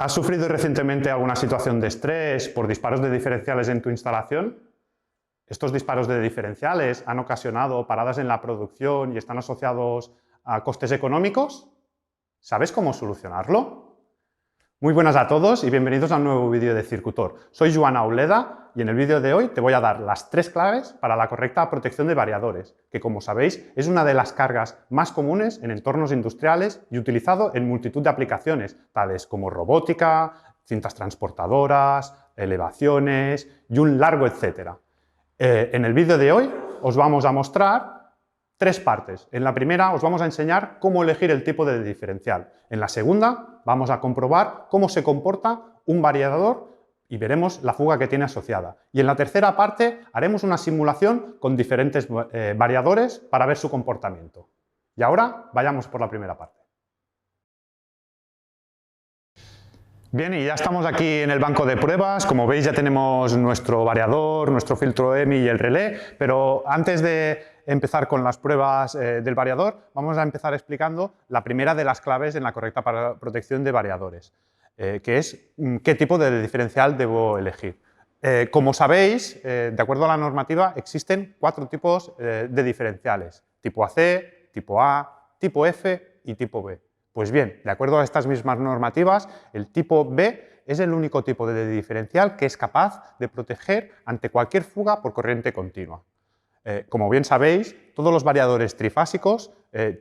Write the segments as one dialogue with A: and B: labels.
A: ¿Has sufrido recientemente alguna situación de estrés por disparos de diferenciales en tu instalación? Estos disparos de diferenciales han ocasionado paradas en la producción y están asociados a costes económicos. ¿Sabes cómo solucionarlo? Muy buenas a todos y bienvenidos a un nuevo vídeo de Circutor. Soy Joan Auleda y en el vídeo de hoy te voy a dar las 3 claves para la correcta protección de variadores, que como sabéis es una de las cargas más comunes en entornos industriales y utilizado en multitud de aplicaciones, tales como robótica, cintas transportadoras, elevaciones y un largo etcétera. En el vídeo de hoy os vamos a mostrar 3 partes. En la primera os vamos a enseñar cómo elegir el tipo de diferencial. En la segunda vamos a comprobar cómo se comporta un variador y veremos la fuga que tiene asociada. Y en la tercera parte haremos una simulación con diferentes variadores para ver su comportamiento. Y ahora vayamos por la primera parte. Bien, y ya estamos aquí en el banco de pruebas. Como veis ya tenemos nuestro variador, nuestro filtro EMI y el relé, pero antes de empezar con las pruebas del variador, vamos a empezar explicando la primera de las claves en la correcta protección de variadores, que es qué tipo de diferencial debo elegir. Como sabéis, de acuerdo a la normativa, existen 4 tipos de diferenciales: tipo AC, tipo A, tipo F y tipo B. Pues bien, de acuerdo a estas mismas normativas, el tipo B es el único tipo de diferencial que es capaz de proteger ante cualquier fuga por corriente continua. Como bien sabéis, todos los variadores trifásicos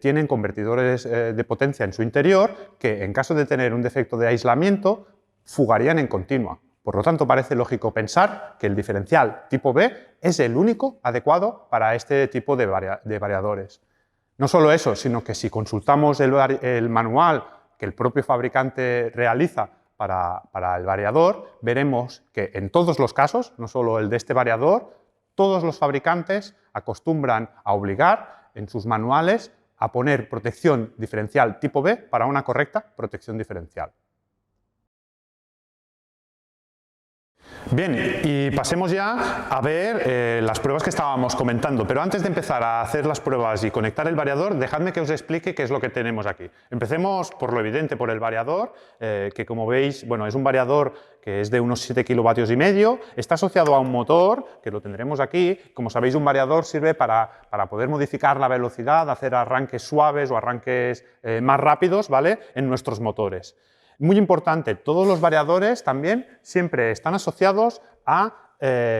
A: tienen convertidores de potencia en su interior que, en caso de tener un defecto de aislamiento, fugarían en continua. Por lo tanto, parece lógico pensar que el diferencial tipo B es el único adecuado para este tipo de variadores. No solo eso, sino que si consultamos el manual que el propio fabricante realiza para el variador, veremos que en todos los casos, no solo el de este variador, todos los fabricantes acostumbran a obligar en sus manuales a poner protección diferencial tipo B para una correcta protección diferencial. Bien, y pasemos ya a ver las pruebas que estábamos comentando, pero antes de empezar a hacer las pruebas y conectar el variador, dejadme que os explique qué es lo que tenemos aquí. Empecemos por lo evidente, por el variador, que como veis, bueno, es un variador que es de unos 7,5 kilovatios, está asociado a un motor, que lo tendremos aquí. Como sabéis, un variador sirve para poder modificar la velocidad, hacer arranques suaves o arranques más rápidos, ¿vale?, en nuestros motores. Muy importante, todos los variadores también siempre están asociados a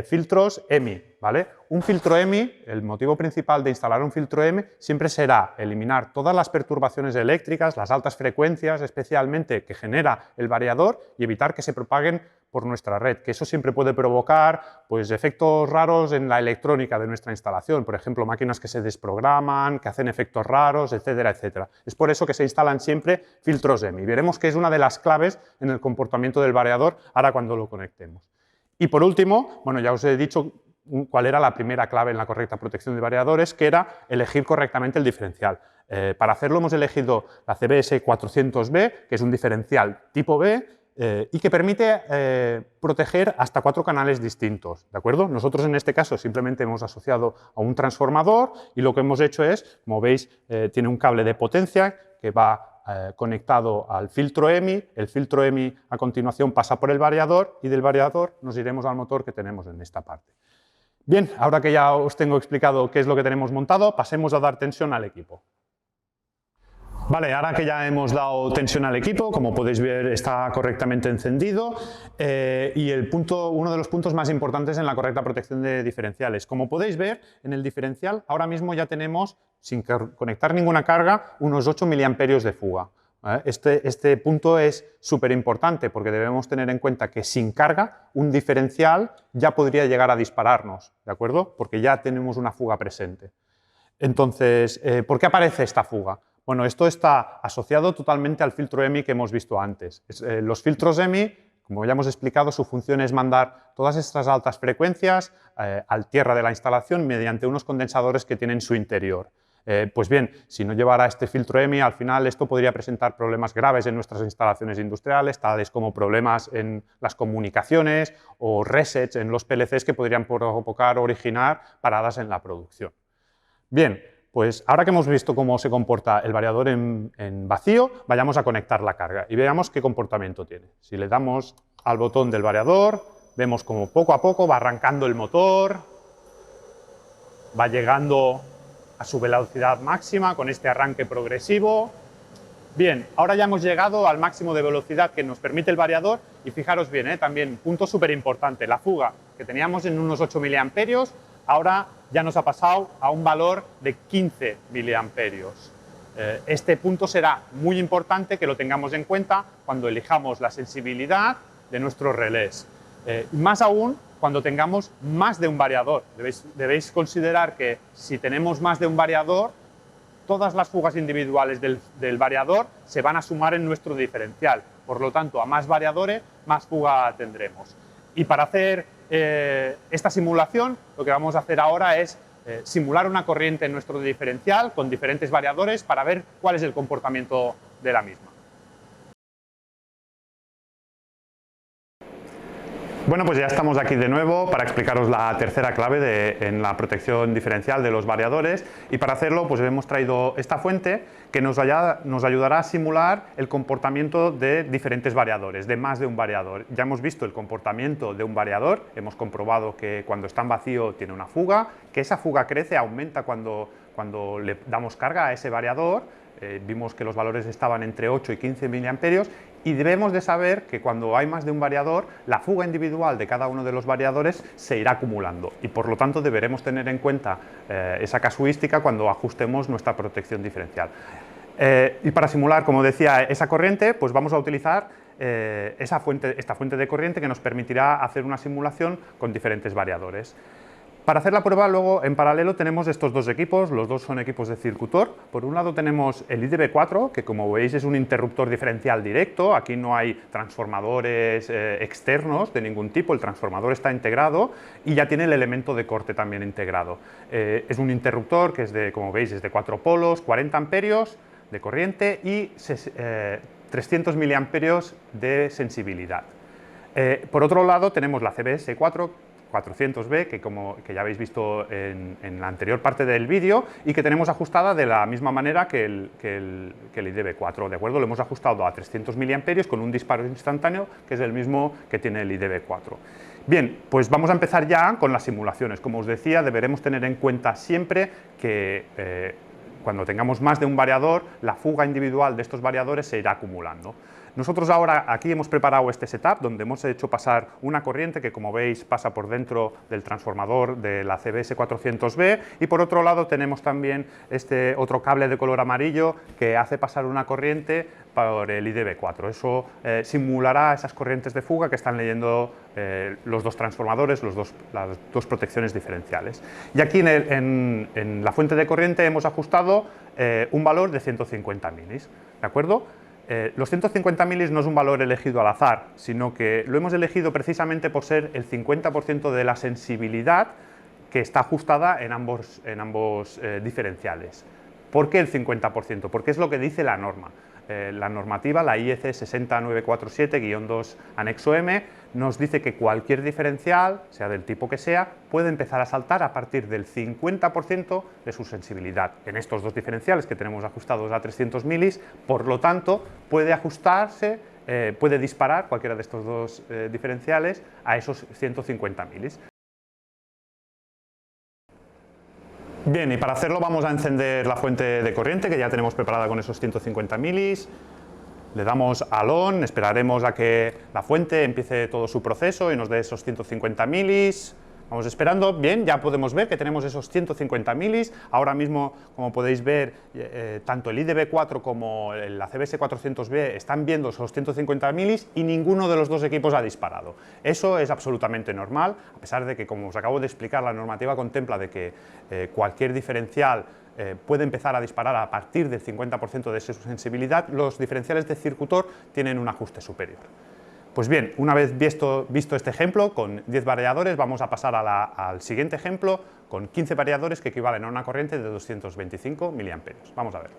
A: filtros EMI, ¿vale? Un filtro EMI, el motivo principal de instalar un filtro EMI siempre será eliminar todas las perturbaciones eléctricas, las altas frecuencias especialmente que genera el variador y evitar que se propaguen por nuestra red, que eso siempre puede provocar pues, efectos raros en la electrónica de nuestra instalación, por ejemplo, máquinas que se desprograman, que hacen efectos raros, etcétera, etcétera. Es por eso que se instalan siempre filtros EMI. Veremos que es una de las claves en el comportamiento del variador ahora cuando lo conectemos. Y por último, bueno, ya os he dicho cuál era la primera clave en la correcta protección de variadores, que era elegir correctamente el diferencial. Para hacerlo hemos elegido la CBS 400B, que es un diferencial tipo B, y que permite proteger hasta 4 canales distintos, ¿de acuerdo? Nosotros en este caso simplemente hemos asociado a un transformador y lo que hemos hecho es, como veis, tiene un cable de potencia que va conectado al filtro EMI, el filtro EMI a continuación pasa por el variador y del variador nos iremos al motor que tenemos en esta parte. Bien, ahora que ya os tengo explicado qué es lo que tenemos montado, pasemos a dar tensión al equipo. Vale, ahora que ya hemos dado tensión al equipo, como podéis ver está correctamente encendido y uno de los puntos más importantes en la correcta protección de diferenciales. Como podéis ver, en el diferencial ahora mismo ya tenemos, sin conectar ninguna carga, unos 8 miliamperios de fuga. Este punto es súper importante porque debemos tener en cuenta que sin carga un diferencial ya podría llegar a dispararnos, ¿de acuerdo? Porque ya tenemos una fuga presente. Entonces, ¿por qué aparece esta fuga? Bueno, esto está asociado totalmente al filtro EMI que hemos visto antes. Los filtros EMI, como ya hemos explicado, su función es mandar todas estas altas frecuencias al tierra de la instalación mediante unos condensadores que tienen en su interior. Pues bien, si no llevara este filtro EMI, al final esto podría presentar problemas graves en nuestras instalaciones industriales, tales como problemas en las comunicaciones o resets en los PLCs que podrían provocar o originar paradas en la producción. Bien, pues ahora que hemos visto cómo se comporta el variador en vacío, vayamos a conectar la carga y veamos qué comportamiento tiene. Si le damos al botón del variador, vemos como poco a poco va arrancando el motor, va llegando a su velocidad máxima con este arranque progresivo. Bien, ahora ya hemos llegado al máximo de velocidad que nos permite el variador y fijaros bien, también punto súper importante, la fuga que teníamos en unos 8 miliamperios, ahora ya nos ha pasado a un valor de 15 miliamperios. Este punto será muy importante que lo tengamos en cuenta cuando elijamos la sensibilidad de nuestros relés. Más aún cuando tengamos más de un variador. Debéis considerar que si tenemos más de un variador, todas las fugas individuales del variador se van a sumar en nuestro diferencial. Por lo tanto, a más variadores, más fuga tendremos. Y para hacer esta simulación, lo que vamos a hacer ahora es simular una corriente en nuestro diferencial con diferentes variadores para ver cuál es el comportamiento de la misma. Bueno, pues ya estamos aquí de nuevo para explicaros la tercera clave en la protección diferencial de los variadores, y para hacerlo pues hemos traído esta fuente que nos ayudará a simular el comportamiento de diferentes variadores, de más de un variador. Ya hemos visto el comportamiento de un variador, hemos comprobado que cuando está en vacío tiene una fuga, que esa fuga crece, aumenta cuando le damos carga a ese variador. Vimos que los valores estaban entre 8 y 15 miliamperios, y debemos de saber que cuando hay más de un variador, la fuga individual de cada uno de los variadores se irá acumulando, y por lo tanto deberemos tener en cuenta esa casuística cuando ajustemos nuestra protección diferencial. Y para simular, como decía, esa corriente, pues vamos a utilizar esta fuente de corriente que nos permitirá hacer una simulación con diferentes variadores. Para hacer la prueba, luego, en paralelo, tenemos estos dos equipos, los dos son equipos de circutor. Por un lado tenemos el IDB4, que como veis es un interruptor diferencial directo, aquí no hay transformadores externos de ningún tipo, el transformador está integrado y ya tiene el elemento de corte también integrado. Es un interruptor que es como veis, es de 4 polos, 40 amperios de corriente y 300 miliamperios de sensibilidad. Por otro lado tenemos la CBS4, 400B, que ya habéis visto en la anterior parte del vídeo, y que tenemos ajustada de la misma manera que el IDB4, ¿de acuerdo? Lo hemos ajustado a 300 miliamperios con un disparo instantáneo que es el mismo que tiene el IDB4. Bien, pues vamos a empezar ya con las simulaciones. Como os decía, deberemos tener en cuenta siempre que cuando tengamos más de un variador, la fuga individual de estos variadores se irá acumulando. Nosotros ahora aquí hemos preparado este setup donde hemos hecho pasar una corriente que, como veis, pasa por dentro del transformador de la CBS400B, y por otro lado tenemos también este otro cable de color amarillo que hace pasar una corriente por el IDB4. Eso simulará esas corrientes de fuga que están leyendo los dos transformadores, las dos protecciones diferenciales. Y aquí en la fuente de corriente hemos ajustado un valor de 150 milis, ¿de acuerdo? Los 150 milis no es un valor elegido al azar, sino que lo hemos elegido precisamente por ser el 50% de la sensibilidad que está ajustada en ambos diferenciales. ¿Por qué el 50%? Porque es lo que dice la norma. La normativa, la IEC 60947-2 anexo M, nos dice que cualquier diferencial, sea del tipo que sea, puede empezar a saltar a partir del 50% de su sensibilidad. En estos dos diferenciales que tenemos ajustados a 300 milis, por lo tanto, puede ajustarse, puede disparar cualquiera de estos dos diferenciales a esos 150 milis. Bien, y para hacerlo vamos a encender la fuente de corriente que ya tenemos preparada con esos 150 milis. Le damos al on, esperaremos a que la fuente empiece todo su proceso y nos dé esos 150 milis. Vamos esperando. Bien, ya podemos ver que tenemos esos 150 milis. Ahora mismo, como podéis ver, tanto el IDB4 como la CBS400B están viendo esos 150 milis y ninguno de los dos equipos ha disparado. Eso es absolutamente normal, a pesar de que, como os acabo de explicar, la normativa contempla de que cualquier diferencial puede empezar a disparar a partir del 50% de su sensibilidad. Los diferenciales de circutor tienen un ajuste superior. Pues bien, una vez visto este ejemplo con 10 variadores, vamos a pasar al siguiente ejemplo con 15 variadores que equivalen a una corriente de 225 miliamperios. Vamos a ver.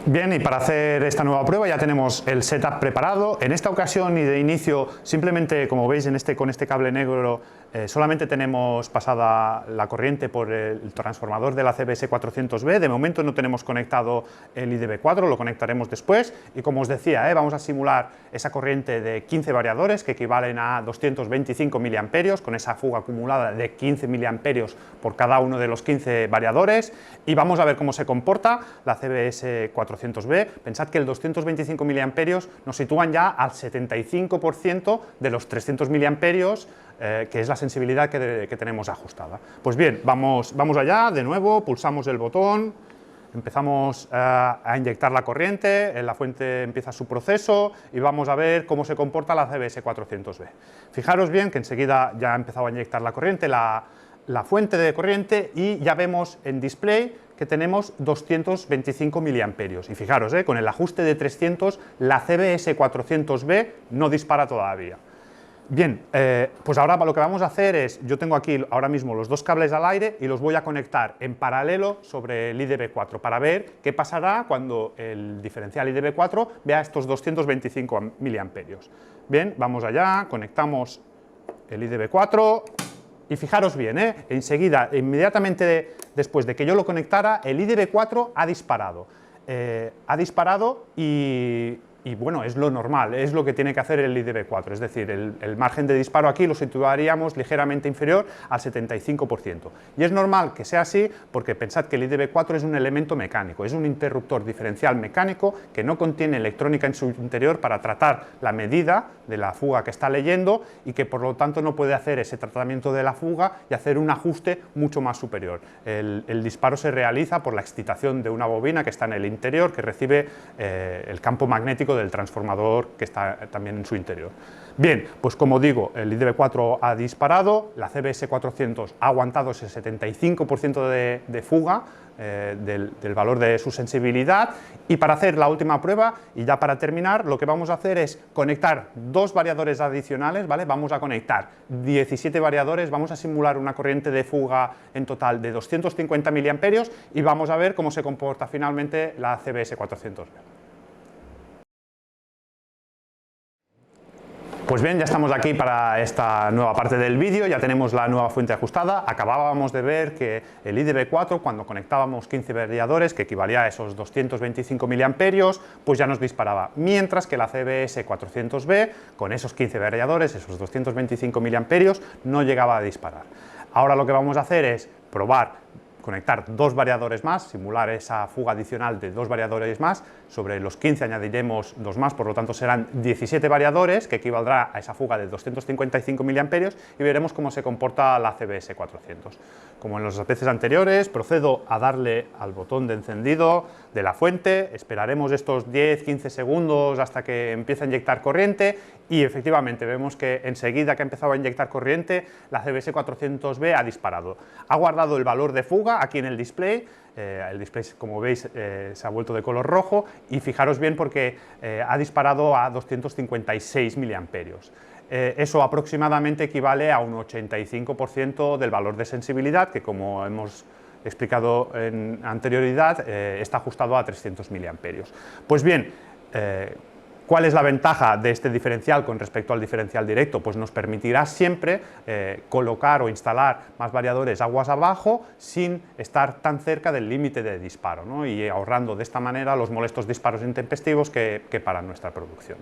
A: Bien, y para hacer esta nueva prueba ya tenemos el setup preparado. En esta ocasión y de inicio, simplemente, como veis con este cable negro, solamente tenemos pasada la corriente por el transformador de la CBS 400B, de momento no tenemos conectado el IDB4, lo conectaremos después y como os decía, vamos a simular esa corriente de 15 variadores que equivalen a 225 miliamperios con esa fuga acumulada de 15 miliamperios por cada uno de los 15 variadores y vamos a ver cómo se comporta la CBS 400B. Pensad que el 225 miliamperios nos sitúan ya al 75% de los 300 miliamperios que es la sensibilidad que tenemos ajustada. Pues bien, vamos allá, de nuevo, pulsamos el botón, empezamos a inyectar la corriente, la fuente empieza su proceso y vamos a ver cómo se comporta la CBS 400B. Fijaros bien que enseguida ya ha empezado a inyectar la corriente, la fuente de corriente y ya vemos en display que tenemos 225 miliamperios. Y fijaros, con el ajuste de 300 la CBS 400B no dispara todavía. Bien, pues ahora lo que vamos a hacer es, yo tengo aquí ahora mismo los dos cables al aire y los voy a conectar en paralelo sobre el IDB4 para ver qué pasará cuando el diferencial IDB4 vea estos 225 miliamperios. Bien, vamos allá, conectamos el IDB4 y fijaros bien, enseguida, inmediatamente después de que yo lo conectara, el IDB4 ha disparado. Y bueno, es lo normal, es lo que tiene que hacer el IDB4, es decir, el margen de disparo aquí lo situaríamos ligeramente inferior al 75%. Y es normal que sea así porque pensad que el IDB4 es un elemento mecánico, es un interruptor diferencial mecánico que no contiene electrónica en su interior para tratar la medida de la fuga que está leyendo y que por lo tanto no puede hacer ese tratamiento de la fuga y hacer un ajuste mucho más superior. El disparo se realiza por la excitación de una bobina que está en el interior, que recibe el campo magnético del transformador que está también en su interior. Bien, pues como digo, el IDB4 ha disparado, la CBS 400 ha aguantado ese 75% de fuga del valor de su sensibilidad y para hacer la última prueba y ya para terminar lo que vamos a hacer es conectar dos variadores adicionales, ¿vale? Vamos a conectar 17 variadores, vamos a simular una corriente de fuga en total de 250 miliamperios y vamos a ver cómo se comporta finalmente la CBS 400. Pues bien, ya estamos aquí para esta nueva parte del vídeo, ya tenemos la nueva fuente ajustada. Acabábamos de ver que el IDB4, cuando conectábamos 15 variadores, que equivalía a esos 225 miliamperios, pues ya nos disparaba, mientras que la CBS 400B, con esos 15 variadores, esos 225 miliamperios, no llegaba a disparar. Ahora lo que vamos a hacer es probar conectar dos variadores más, simular esa fuga adicional de dos variadores más, sobre los 15 añadiremos dos más, por lo tanto serán 17 variadores, que equivaldrá a esa fuga de 255 miliamperios y veremos cómo se comporta la CBS 400. Como en las veces anteriores, procedo a darle al botón de encendido de la fuente, esperaremos estos 10-15 segundos hasta que empiece a inyectar corriente y efectivamente vemos que enseguida que ha empezado a inyectar corriente, la CBS 400B ha disparado. Ha guardado el valor de fuga aquí en el display, como veis se ha vuelto de color rojo y fijaros bien porque ha disparado a 256 miliamperios. Eso aproximadamente equivale a un 85% del valor de sensibilidad que, como hemos explicado en anterioridad, está ajustado a 300 miliamperios. Pues bien, ¿cuál es la ventaja de este diferencial con respecto al diferencial directo? Pues nos permitirá siempre colocar o instalar más variadores aguas abajo sin estar tan cerca del límite de disparo, ¿no? Y ahorrando de esta manera los molestos disparos intempestivos que paran nuestra producción.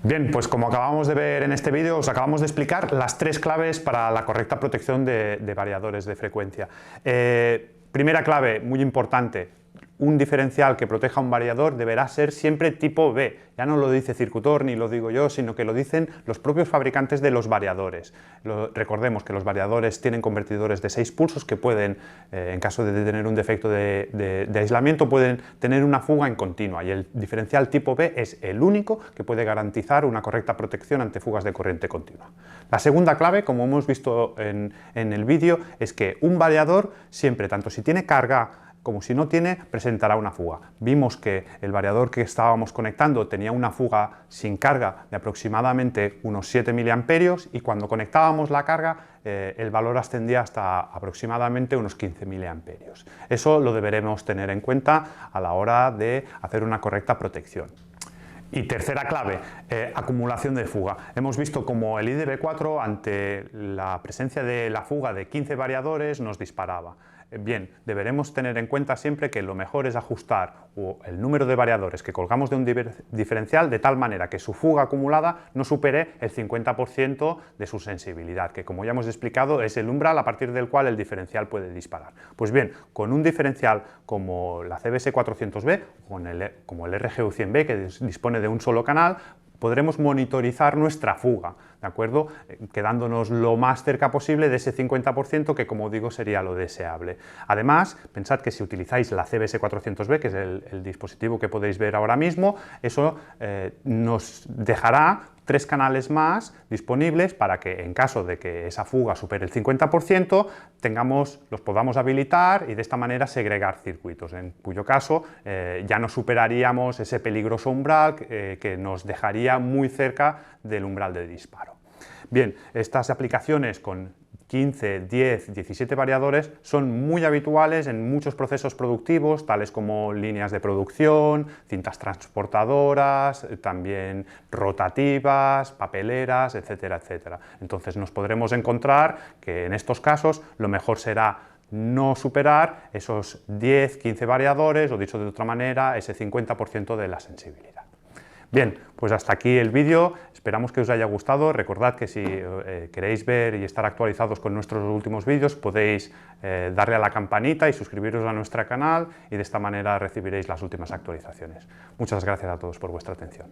A: Bien, pues como acabamos de ver en este vídeo, os acabamos de explicar las tres claves para la correcta protección de variadores de frecuencia. Primera clave, muy importante, un diferencial que proteja un variador deberá ser siempre tipo B. Ya no lo dice Circutor ni lo digo yo, sino que lo dicen los propios fabricantes de los variadores. Recordemos que los variadores tienen convertidores de 6 pulsos que pueden, en caso de tener un defecto de aislamiento, pueden tener una fuga en continua y el diferencial tipo B es el único que puede garantizar una correcta protección ante fugas de corriente continua. La segunda clave, como hemos visto en el vídeo, es que un variador siempre, tanto si tiene carga como si no tiene, presentará una fuga. Vimos que el variador que estábamos conectando tenía una fuga sin carga de aproximadamente unos 7 miliamperios y cuando conectábamos la carga el valor ascendía hasta aproximadamente unos 15 miliamperios. Eso lo deberemos tener en cuenta a la hora de hacer una correcta protección. Y tercera clave, acumulación de fuga. Hemos visto como el IDV4 ante la presencia de la fuga de 15 variadores nos disparaba. Bien, deberemos tener en cuenta siempre que lo mejor es ajustar el número de variadores que colgamos de un diferencial de tal manera que su fuga acumulada no supere el 50% de su sensibilidad, que como ya hemos explicado es el umbral a partir del cual el diferencial puede disparar. Pues bien, con un diferencial como la CBS 400B, como el RGU100B que dispone de un solo canal, podremos monitorizar nuestra fuga, ¿de acuerdo? Quedándonos lo más cerca posible de ese 50% que, como digo, sería lo deseable. Además, pensad que si utilizáis la CBS 400B, que es el dispositivo que podéis ver ahora mismo, eso nos dejará 3 canales más disponibles para que en caso de que esa fuga supere el 50% los podamos habilitar y de esta manera segregar circuitos, en cuyo caso ya no superaríamos ese peligroso umbral que nos dejaría muy cerca del umbral de disparo. Bien, estas aplicaciones con 15, 10, 17 variadores son muy habituales en muchos procesos productivos, tales como líneas de producción, cintas transportadoras, también rotativas, papeleras, etcétera, etcétera. Entonces nos podremos encontrar que en estos casos lo mejor será no superar esos 10, 15 variadores, o dicho de otra manera, ese 50% de la sensibilidad. Bien, pues hasta aquí el vídeo, esperamos que os haya gustado. Recordad que si queréis ver y estar actualizados con nuestros últimos vídeos podéis darle a la campanita y suscribiros a nuestro canal y de esta manera recibiréis las últimas actualizaciones. Muchas gracias a todos por vuestra atención.